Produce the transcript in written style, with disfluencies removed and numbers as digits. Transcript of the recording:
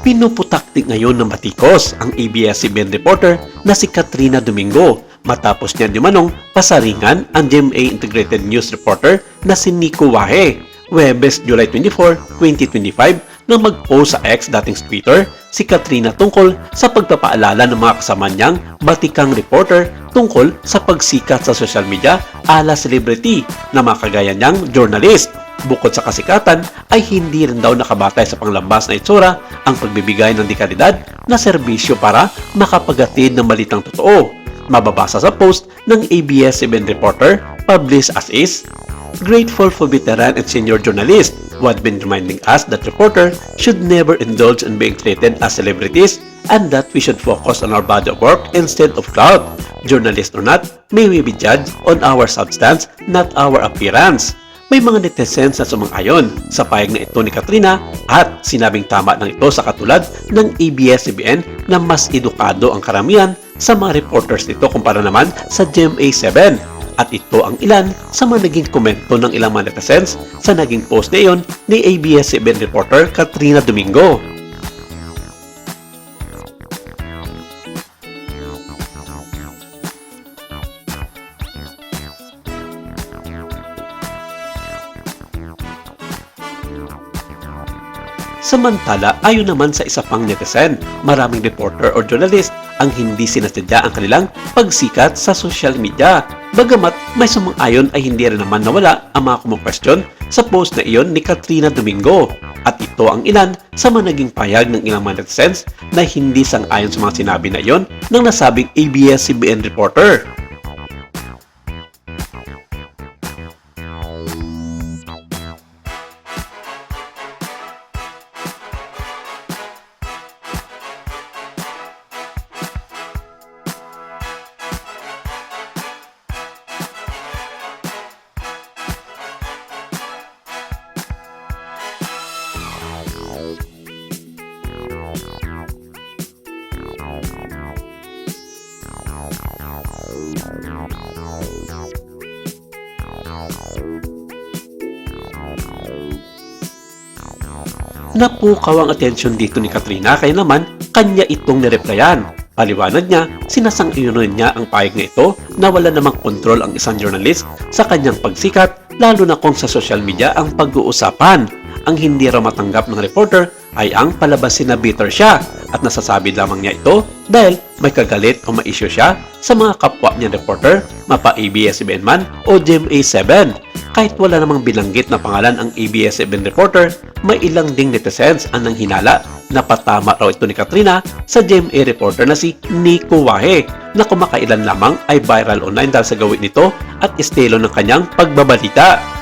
Pinuputaktik ngayon ng batikos ang ABS-CBN reporter na si Katrina Domingo matapos niya dumanong pasaringan ang GMA Integrated News reporter na si Nico Wahe. Huwebes, July 24, 2025 nang mag-post sa X dating Twitter si Katrina tungkol sa pagpapaalala ng mga kasama niyang batikang reporter tungkol sa pagsikat sa social media ala celebrity na mga kagaya niyang journalist. Bukod sa kasikatan ay hindi rin daw nakabatay sa panglabas na itsura ang pagbibigay ng dekalidad na serbisyo para makapagatid ng balitang totoo. Mababasa sa post ng ABS-CBN reporter published as is, "Grateful for veteran and senior journalists who had been reminding us that reporter should never indulge in being treated as celebrities and that we should focus on our body of work instead of clout. Journalist or not, may we be judged on our substance, not our appearance." May mga netizens na sumang-ayon sa payag na ito ni Katrina at sinabing tama ng ito sa katulad ng ABS-CBN na mas edukado ang karamihan sa mga reporters nito kumpara naman sa GMA7. At ito ang ilan sa mga naging komento ng ilang mga netizens sa naging post na iyon ni ABS-CBN reporter Katrina Domingo. Samantala, ayon naman sa isa pang netizen, maraming reporter o journalist ang hindi sinasadya ang kanilang pagsikat sa social media. Bagamat may sumang-ayon ay hindi rin naman nawala ang mga kumukwestiyon sa post na iyon ni Katrina Domingo. At ito ang ilan sa mga naging payag ng ilang mga netizens na hindi sang-ayon sa mga sinabi na iyon ng nasabing ABS-CBN reporter. Napukaw ang atensyon dito ni Katrina kaya naman kanya itong nireplyan. Paliwanag niya, sinasang-ayunan niya ang payag na ito na wala namang kontrol ang isang journalist sa kanyang pagsikat lalo na kung sa social media ang pag-uusapan. Ang hindi raw matanggap ng reporter ay ang palabasin na bitter siya at nasasabi lamang niya ito dahil may kagalit o ma-issue siya sa mga kapwa niyang reporter, mapa ABS-CBN man o GMA7. Kahit wala namang binanggit na pangalan ang ABS-CBN reporter, may ilang ding netizens ang nanghinala na patama raw ito ni Katrina sa GMA reporter na si Nico Wahe na kumakailan lamang ay viral online dahil sa gawin nito at estilo ng kanyang pagbabalita.